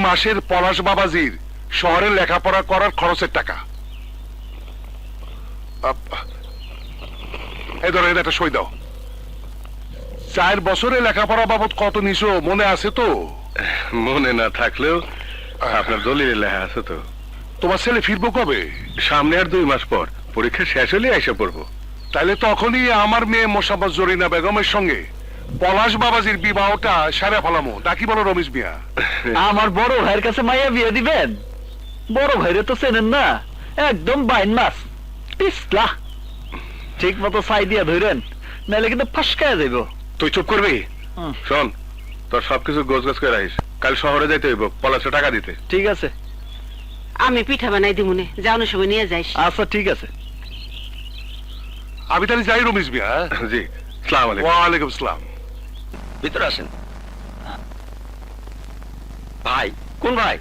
মাসের পলাশ বাবাজির শহরে লেখাপড়া করার খরচের টাকা। এই ধরো, এটা একটা সই দাও। 4 বছরে লেখাপড়া বাবদ কত নিছো মনে আছে তো? মনে না থাকলেও আপনার দলিলে লেখা আছে তো। তোমার ছেলে ফিরবো কবে? সামনে আর 2 মাস পর পরীক্ষা শেষ হলে এসে পড়বো। তাইলে তখনই আমার মেয়ে মোসাম্মদ জরিনা বেগমের সঙ্গে পলাশ বাবাজির বিবাহটা সারা ফেলামো, নাকি বলো রমেশ মিয়া? আমার বড় ভাইয়ের কাছে মাইয়া বিয়ে দিবেন? বড় ভাইরে তো চেনেন না, একদম বাইন মাছ পিছলা। ঠিক মতো ছাই দিয়া ধরেন, নাহলে কিন্তু ফাঁসকায় যাইব। তুই চুপ করবি? শোন, তোর সবকিছু গোছ গোছ করে রাখিস। কাল শহরে যাইতে হইব পলাশে টাকা দিতে। ঠিক আছে। আমি পিঠা বানাই দিমুনে, যাওয়ানোর সময় নিয়ে যাইস। আচ্ছা ঠিক আছে। আমি তাহলে যাই রমেশ মিয়া। জি, সালাম আলাইকুম। ওয়ালাইকুম আসসালাম। ভিতরে আসেন। ভাই কোন ভাই?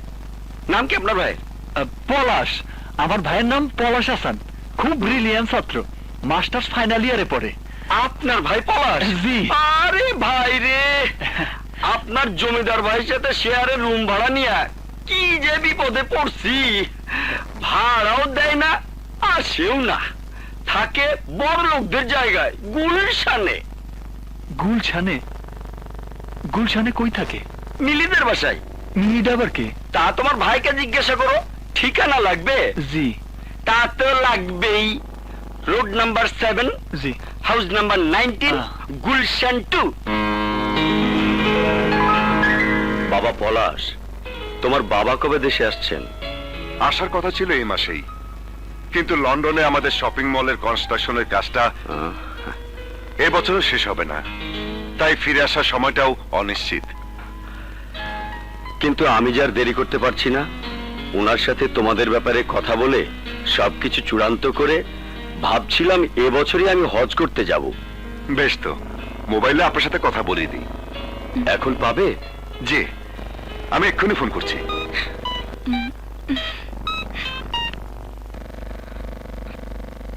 নাম কি আপনার ভাই? পলাশ। আমার ভাইয়ের নাম পলাশ হাসান, খুব ব্রিলিয়ান্ট ছাত্র, মাস্টার্স ফাইনাল ইয়ারে পড়ে। আপনার ভাই পলাশ? জি। আরে ভাই রে, আপনার জমিদার ভাইয়ের সাথে শেয়ারে রুম ভাড়া নিয়ে কি যে বিপদে পড়ছি। ভাড়াও দেয় না, আসেও না, থাকে বড় লোকদের জায়গায় গুলশানে। গুলশানে? গুলশানে কই থাকে? মিলিদের বাসায়। মিনিট আবার কে? তা তোমার ভাইকে জিজ্ঞাসা করো। ঠিকানা লাগবে? জি। তা তো লাগবেই। রোড নাম্বার 7, জি। House number 19, Gulshan 2। বাবা পলাশ, তোমার বাবা কবে দেশে আসছেন? আসার কথা ছিল এই মাসেই, কিন্তু লন্ডনে আমাদের শপিং মলের কনস্ট্রাকশনের কাজটা এবছরও শেষ হবে না, তাই ফিরে আসার সময়টাও অনিশ্চিত। কিন্তু আমি যে আর দেরি করতে পারছি না। ওনার সাথে তোমাদের ব্যাপারে কথা বলে সবকিছু চূড়ান্ত করে ভাবছিলাম এবছরই আমি হজ করতে যাব। বেশ, তো মোবাইলে আপনার সাথে কথা বলিয়ে দিই। এখন পাবে? জি, আমি এক্ষুনি ফোন করছি।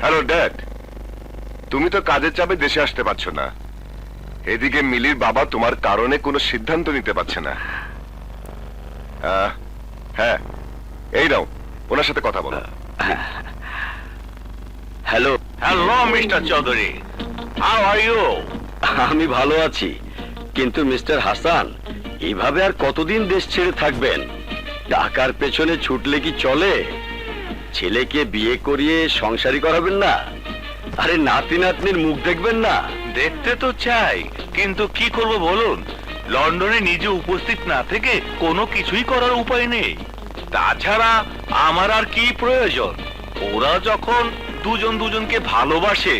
হ্যালো ড্যাড, তুমি তো কাজের চাপে দেশে আসতে পারছো না। এদিকে মিলির বাবা তোমার কারণে কোনো সিদ্ধান্ত নিতে পারছে না। হ্যাঁ, এই নাও, ওনার সাথে কথা বলো। Hello. Hello mister Chowdhury, how are you? আমি ভালো আছি, কিন্তু মিস্টার হাসান, এইভাবে আর কতদিন দেশ ছেড়ে থাকবেন? টাকার পেছনে ছুটলে কি চলে? ছেলেকে বিয়ে করিয়ে সংসারী করাবেন না? আরে নাতি নাতনির মুখ দেখবেন না? দেখতে তো চাই, কিন্তু কি করব বলুন? লন্ডনে নিজে উপস্থিত না থেকে কোনো কিছুই করার উপায় নেই। তাছাড়া আমার আর কি প্রয়োজন? ওরা যখন দুজন দুজনকে ভালোবাসে,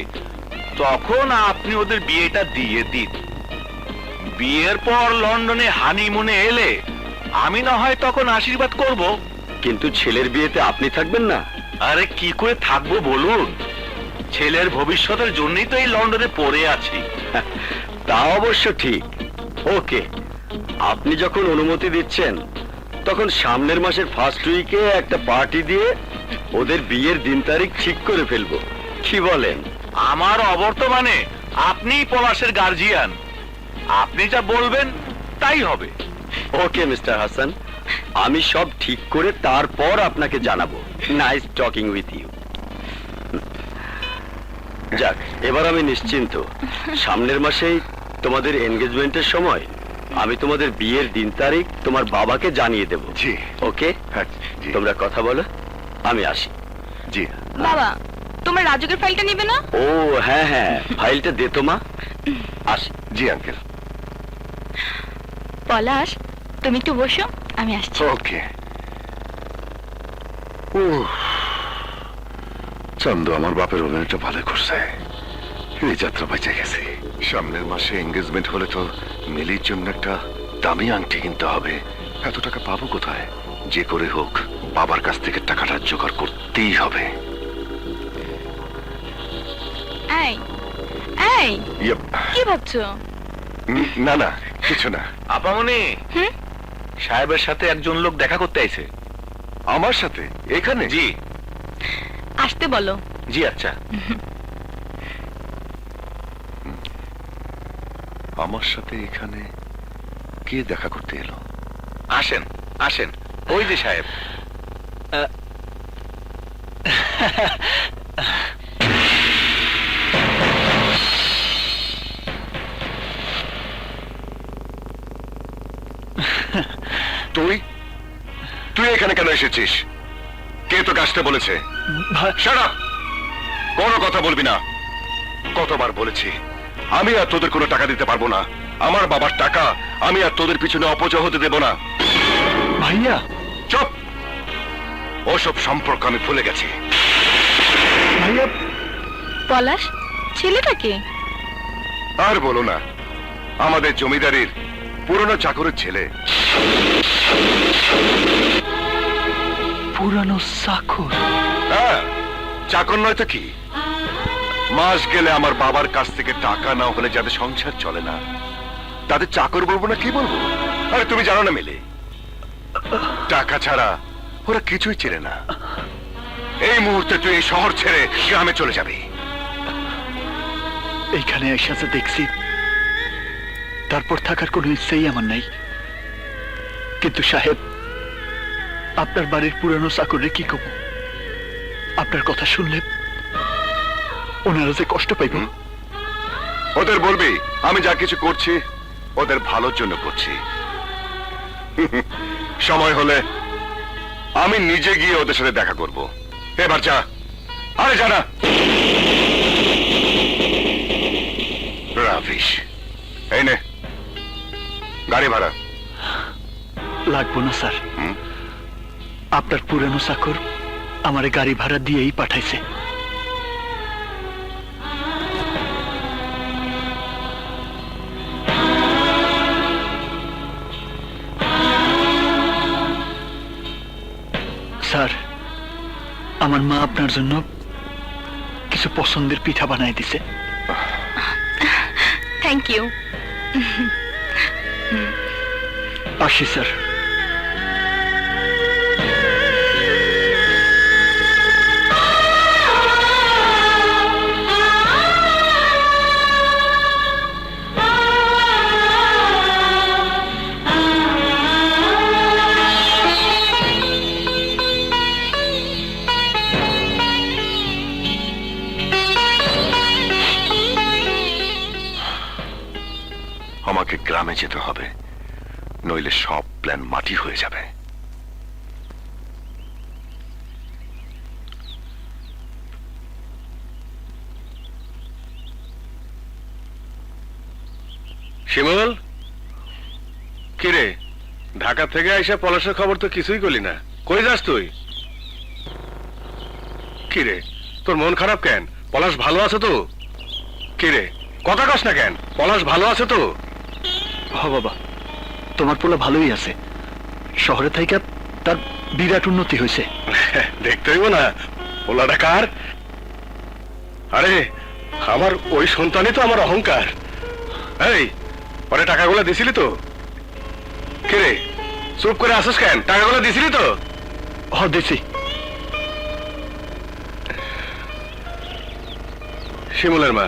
তখন আপনি ওদের বিয়েটা দিয়ে দিন। বিয়ের পর লন্ডনে হানিমুনে এলে আমি না হয় তখন আশীর্বাদ করব। কিন্তু ছেলের বিয়েতে আপনি থাকবেন না? আরে কি করে থাকবো বলুন? ছেলের ভবিষ্যতের জন্যই তো এই লন্ডনে পড়ে আছি। তা অবশ্য ঠিক। ওকে, আপনি যখন অনুমতি দিচ্ছেন, তখন সামনের মাসের ফার্স্ট উইকে একটা পার্টি দিয়ে ওদের বিয়ের দিন তারিখ ঠিক করে ফেলবো। কি বলেন? আমার অবর্তমানে আপনিই পলাশের গার্জিয়ান, আপনি যা বলবেন তাই হবে। ওকে মিস্টার হাসান, আমি সব ঠিক করে তারপর আপনাকে জানাবো। Nice talking with you. যাক, এবার আমি নিশ্চিন্ত। সামনের মাসেই তোমাদের এনগেজমেন্টের সময় আমি তোমাদের বিয়ের দিন তারিখ তোমার বাবাকে জানিয়ে দেব। জি। ওকে, হ্যাঁ, জি। তোমরা কথা বলো, আমি আসি। জি। বাবা, তোমার রাজুকের ফাইলটা নিবে না? ও হ্যাঁ হ্যাঁ, ফাইলটা দে তো মা। আসি। জি আঙ্কেল। পলাশ, তুমি একটু বসো, আমি আসছি। ওকে। চন্দ আমার বাপের অভিনয়টা ভালো করছে, এই যাত্রা বেঁচে গেছে। সামনের মাসে এঙ্গেজমেন্ট হলে তো মিলির জন্য একটা দামি আংটি কিনতে হবে। এত টাকা পাবো কোথায়? যে করে হোক বাবার কাছ থেকে টাকাটা জোগাড় করতেই হবে। এই এই, কি ভাবছো? না না, কিছু না। আপামনি, হুম? সাহেবের সাথে একজন লোক দেখা করতে আইছে। আমার সাথে এখানে? জি আসতে বলো। জি। আচ্ছা, আমার সাথে এখানে কে দেখা করতে এলো? আসেন আসেন। ওই যে সাহেব। তুই তুই এখানে কেন এসেছিস? কে তোকে আসতে বলেছে? Shut up! কোনো কথা বলবি না। কতবার বলেছি আমি আর তোদের কোনো টাকা দিতে পারবো না। আমার বাবার টাকা আমি আর তোদের পিছনে অপচয় হতে দেব না। ভাইয়া, চুপ! ওসব সম্পর্ক আমি ভুলে গেছি। ভাইয়া, পলাশ, ছেলেটাকে? আর বলো না, আমাদের জমিদারির পুরনো চাকরের ছেলে। পুরানো চাকর? হ্যাঁ, চাকর নয় তো কি। মাস গেলে আমার বাবার কাছ থেকে টাকা না হলে যাদের সংসার চলে না তাদের চাকর বলবো না কি বলবো? আরে তুমি জানো না মিলে, টাকা ছাড়া ওরা কিছুই চেনে না। এই মুহূর্তে তুই এই শহর ছেড়ে গ্রামে চলে যাবি। এইখানে এসে দেখছি, তারপর থাকার কোনো ইচ্ছেই আমার নাই। কিন্তু সাহেব, আপনার বাড়ির পুরানো চাকরে কি কব? আপনার কথা শুনলে ওনারা যে কষ্ট পাইব। ওদের বলবি আমি যা কিছু করছি ওদের ভালোর জন্য করছি। সময় হলে আমি নিজে গিয়ে ওদের সাথে দেখা করব। এবার যা। আরে যা না। রাফিস, এই নে গাড়ি ভাড়া। লাগবো না স্যার, হুম? আপনার পুরানো চাকর আমারে গাড়ি ভাড়া দিয়েই পাঠাইছে। স্যার, আমার মা আপনার জন্য কিছু পছন্দের পিঠা বানাই দিছে। Thank you. আসি স্যার। আমাকে গ্রামে যেতে হবে, নইলে সব প্ল্যান মাটি হয়ে যাবে। শিমুল, কিরে ঢাকা থেকে আইসা পলাশের খবর তো কিছুই করলি না। কই যাস তুই? কিরে তোর মন খারাপ কেন? পলাশ ভালো আছে তো? কিরে কথা কস না কেন? পলাশ ভালো আছে তো? হ বাবা, তোমার পোলা ভালোই আছে। শহরে থেকে তার বিরাট উন্নতি হয়েছে। দেখতে হইব না পোলাটা কার? আরে আমার ওই সন্তানই তো আমার অহংকার। এই পরে টাকাগুলো দিছিলি তো? কিরে চুপ করে আসিস কেন? টাকাগুলো দিছিলি তো? হ, দিছি। শিমুলের মা,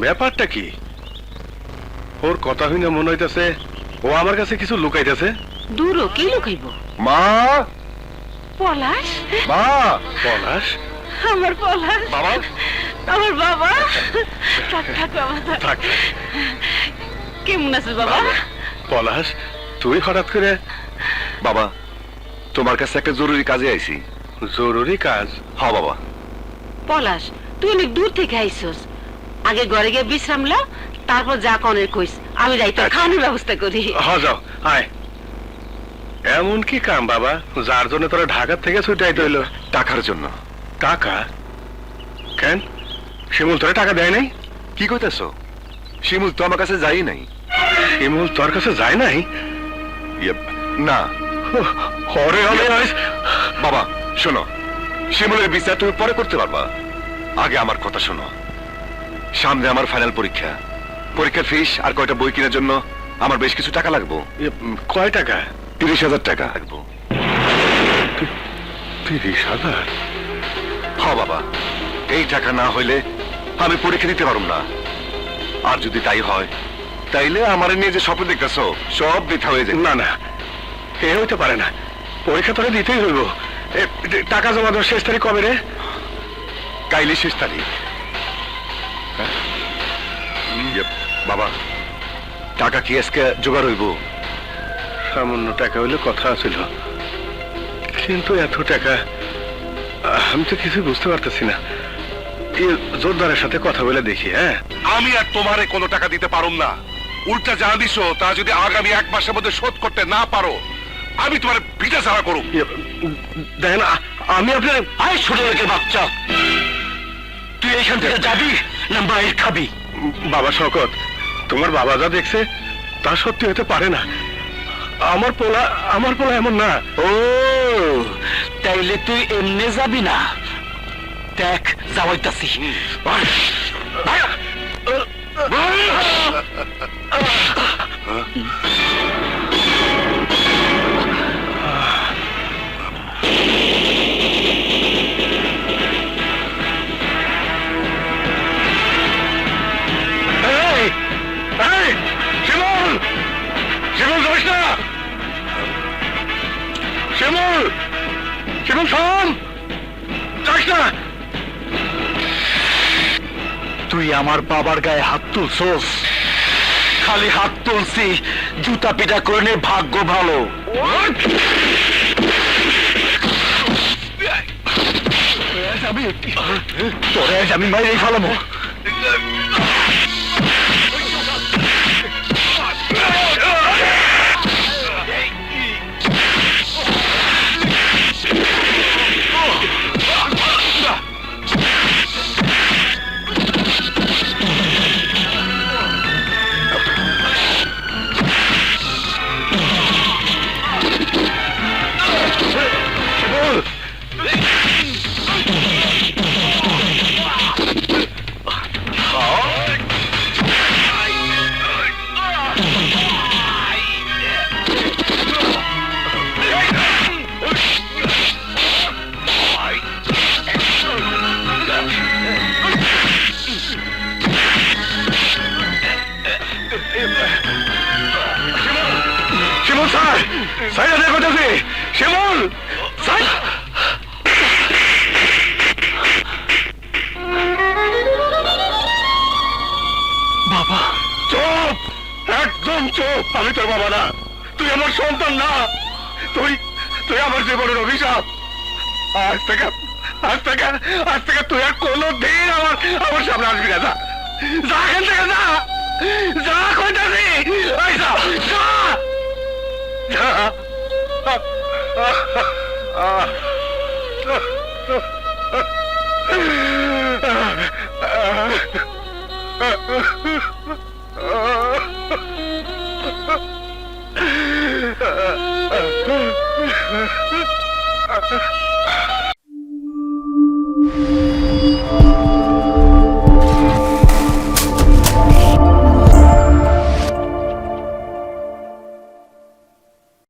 ব্যাপারটা কি? ওর কথা হইনা মনে হইতেছে ও আমার কাছে কিছু লুকাইতেছে। দূরও কি লুকাইব? মা, পলাশ, মা, পলাশ, আমার পলাশ, বাবা, আমার বাবা। থাক থাক বাবা, থাক। থাক। কেমন আছিস বাবা? পলাশ, তুই হঠাৎ করে? বাবা, তোমার কাছে একটা জরুরি কাজে আইছি। জরুরি কাজ? হ বাবা। পলাশ, তুই অনেক দূর থেকে আইসস। আগে ঘরে গিয়ে বিশ্রাম ল, তারপর যা কনের কইস। আমি যাই তোর খাওয়ানোর ব্যবস্থা করি। হ যাও, আয়। এমন কি কাম বাবা যার জন্য তোরা ঢাকা থেকে ছুটাইতে হইলো? টাকার জন্য। টাকা? কেন শিমুল তোরা টাকা দেয় নাই? কি কইতেছো? শিমুল তো আমার কাছে যাই নাই। শিমুল তোর কাছে যায় নাই? না হরে হলে বাবা, শোনো, শিমুলের বিচার তুমি পরে করতে পারবা, আগে আমার কথা শোনো। সামনে আমার ফাইনাল পরীক্ষা। পরীক্ষার ফিস আর কয়টা বই কেনার জন্য আমার বেশ কিছু টাকা লাগবো। কয় টাকা? 30,000 টাকা লাগবো। 30,000? হ বাবা, এই টাকা না হইলে আমি পরীক্ষা দিতে পারব না। আর যদি তাই হয় তাইলে আমার নিয়ে যে স্বপ্ন দেখতেছো সব বৃথা হয়ে যাবে। না না, এ হইতে পারে না, পরীক্ষা তোরে দিতেই হইব। টাকা জমা দেওয়ার শেষ তারিখ কবে রে? কাইলে শেষ তারিখ। হ্যাঁ? বাবা, টাকা কি আজকে জোগাড় হইব? সামান্য টাকা হইলে কথা ছিল, কিন্তু এত টাকা আমি তো কিছু বুঝতে পারতেছি না। জোরদারের সাথে কথা বলে দেখি। হ্যাঁ, আমি আর তোমারে কোনো টাকা দিতে পারুম না। উল্টা যা দিছো তা যদি আগামী 1 মাসের মধ্যে শোধ করতে না পারো, আমি তোমার ভিটা ছাড়া করুম। দেখেন, আমি আপনার আয় ছোট লোকের বাচ্চা, তুই এখান থেকে যাবি না মায়ের খাবি? বাবা শওকত, তোমার বাবা যা দেখছে তা সত্যি হতে পারে না। আমার পোলা এমন না। ও তাইলে তুই এমনি যাবি না? দেখ যাওয়াইতাছি। এই, এই, শিমুল! শিমুল, যাস না! শিমুল! শিমুল, থাম! যাস না! তুই আমার বাবার গায়ে হাত তুলছস? খালি হাত তুলছি, জুতা পিটা করে নে, ভাগ্য ভালো। তোরে আজ আমি মাইরেই ফেলাবো। শিমুল স্যার, সাইডে দেখো দেখি। শিমুল স্যার! বাবা চুপ, একদম চুপ। আমি তোর বাবা না, তুই আমার সন্তান না। তুই তুই আমার জীবনের অভিশাপ। আজ থেকে তুই আর কোনোদিন আমার সামনে আসবি না। যা, যা এখান থেকে, যা, যা কইতাছি। এই যা, যা, যা।